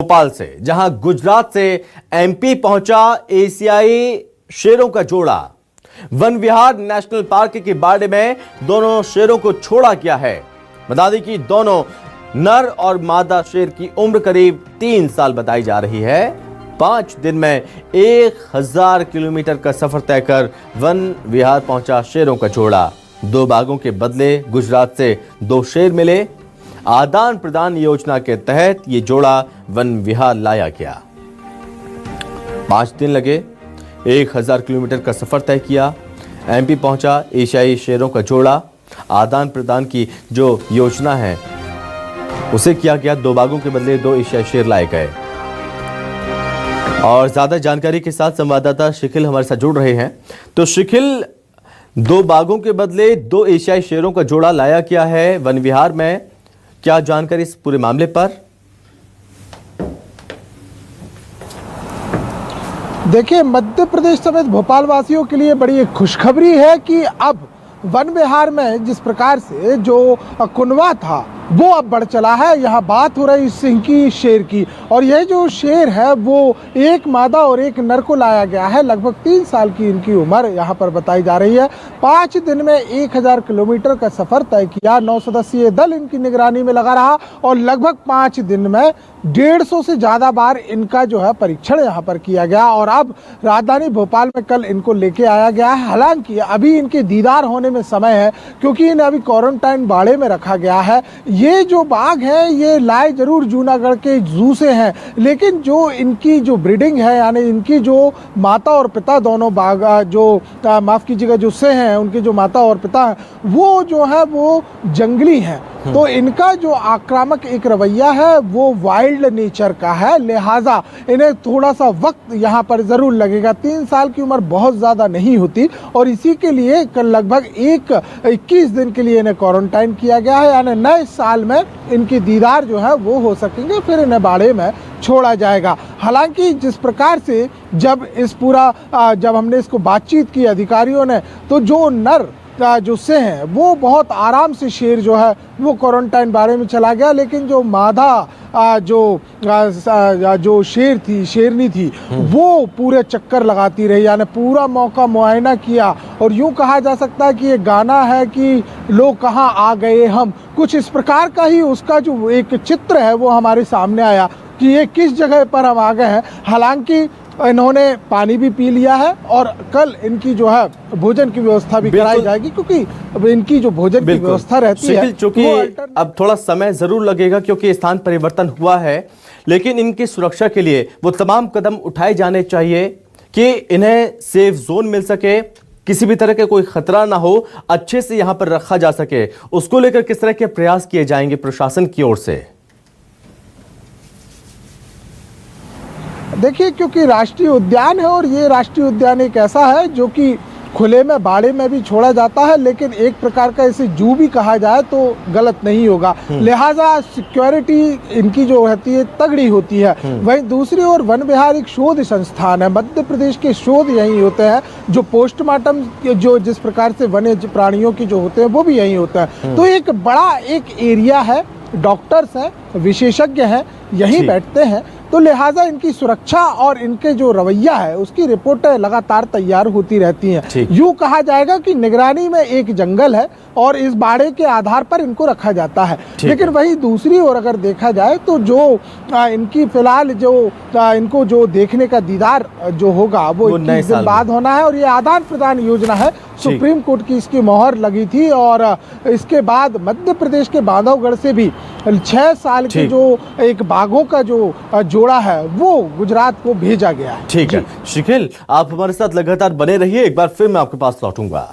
भोपाल से, जहां गुजरात से एमपी पहुंचा एशियाई शेरों का जोड़ा। वन विहार नेशनल पार्क के बाड़े में दोनों शेरों को छोड़ा गया है। बता दें कि दोनों नर और मादा शेर की उम्र करीब 3 साल बताई जा रही है। 5 दिन में 1000 किलोमीटर का सफर तय कर वन विहार पहुंचा शेरों का जोड़ा। 2 बाघों के बदले गुजरात से 2 शेर मिले। आदान प्रदान योजना के तहत ये जोड़ा वन विहार लाया गया। 5 दिन लगे, 1000 किलोमीटर का सफर तय किया, एमपी पहुंचा एशियाई शेरों का जोड़ा। आदान प्रदान की जो योजना है उसे किया गया। 2 बाघों के बदले 2 एशियाई शेर लाए गए। और ज्यादा जानकारी के साथ संवाददाता शिखिल हमारे साथ जुड़ रहे हैं। तो शिखिल, 2 बाघों के बदले 2 एशियाई शेरों का जोड़ा लाया गया है वन विहार में, क्या जानकारी इस पूरे मामले पर? देखिए, मध्य प्रदेश समेत भोपाल वासियों के लिए बड़ी एक खुशखबरी है कि अब वन विहार में जिस प्रकार से जो कुनवा था वो अब बढ़ चला है। यहाँ बात हो रही सिंह की, शेर की, और यह जो शेर है वो एक मादा और एक नर को लाया गया है। लगभग 3 साल की इनकी उम्र यहाँ पर बताई जा रही है। 5 दिन में 1000 किलोमीटर का सफर तय किया। 9 सदस्यीय दल इनकी निगरानी में लगा रहा और लगभग 5 दिन में 150 से ज़्यादा बार इनका जो है परीक्षण यहाँ पर किया गया। और अब राजधानी भोपाल में कल इनको लेके आया गया है। हालांकि अभी इनके दीदार होने में समय है, क्योंकि इन्हें अभी क्वारंटाइन बाड़े में रखा गया है। ये जो बाघ है ये लाए जरूर जूनागढ़ के जू से हैं, लेकिन जो इनकी जो ब्रीडिंग है, यानी इनकी जो माता और पिता दोनों बाघ जो माफ़ कीजिएगा जो से हैं, उनके जो माता और पिता हैं वो जो है वो जंगली हैं। तो इनका जो आक्रामक एक रवैया है वो वाइल्ड नेचर का है, लिहाजा इन्हें थोड़ा सा वक्त यहाँ पर ज़रूर लगेगा। 3 साल की उम्र बहुत ज़्यादा नहीं होती और इसी के लिए कल लगभग 21 दिन के लिए इन्हें क्वारंटाइन किया गया है। यानी नए साल में इनकी दीदार जो है वो हो सकेंगे, फिर इन्हें बाड़े में छोड़ा जाएगा। हालांकि जिस प्रकार से जब हमने इसको बातचीत की अधिकारियों ने, तो जो नर जो से हैं वो बहुत आराम से शेर जो है वो क्वारंटाइन बाड़े में चला गया, लेकिन जो मादा जो शेरनी थी वो पूरे चक्कर लगाती रही, यानी पूरा मौका मुआयना किया। और यूं कहा जा सकता है कि ये गाना है कि लोग कहाँ आ गए हम, कुछ इस प्रकार का ही उसका जो एक चित्र है वो हमारे सामने आया कि ये किस जगह पर हम आ गए हैं। हालांकि इन्होंने पानी भी पी लिया है और कल इनकी जो है भोजन की व्यवस्था भी कराई जाएगी, क्योंकि इनकी जो भोजन की व्यवस्था रहती है चूंकि अब थोड़ा समय जरूर लगेगा क्योंकि स्थान परिवर्तन हुआ है, लेकिन इनकी सुरक्षा के लिए वो तमाम कदम उठाए जाने चाहिए कि इन्हें सेफ जोन मिल सके, किसी भी तरह का कोई खतरा ना हो, अच्छे से यहां पर रखा जा सके। उसको लेकर किस तरह के प्रयास किए जाएंगे प्रशासन की ओर से? देखिए, क्योंकि राष्ट्रीय उद्यान है और ये राष्ट्रीय उद्यान एक ऐसा है जो कि खुले में बाड़े में भी छोड़ा जाता है, लेकिन एक प्रकार का इसे जू भी कहा जाए तो गलत नहीं होगा। लिहाजा सिक्योरिटी इनकी जो रहती है तगड़ी होती है। वहीं दूसरी ओर वन विहार एक शोध संस्थान है। मध्य प्रदेश के शोध यहीं होते हैं, जो पोस्टमार्टम जो जिस प्रकार से वन्य प्राणियों की जो होते हैं वो भी यहीं होता है। तो एक बड़ा एक एरिया है, डॉक्टर्स हैं, विशेषज्ञ हैं, यहीं बैठते हैं। तो लिहाजा इनकी सुरक्षा और इनके जो रवैया है उसकी रिपोर्टें लगातार तैयार होती रहती हैं। यूं कहा जाएगा कि निगरानी में एक जंगल है और इस बाड़े के आधार पर इनको रखा जाता है। लेकिन वहीं दूसरी ओर अगर देखा जाए तो जो इनकी फिलहाल जो इनको जो देखने का दीदार जो होगा वो 21 दिन बाद होना है। और ये आदान प्रदान योजना है, सुप्रीम कोर्ट की इसकी मोहर लगी थी और इसके बाद मध्य प्रदेश के बांधवगढ़ से भी 6 साल के जो एक बाघों का जो जोड़ा है वो गुजरात को भेजा गया है। ठीक है शिखिल, आप हमारे साथ लगातार बने रहिए, एक बार फिर मैं आपके पास लौटूंगा।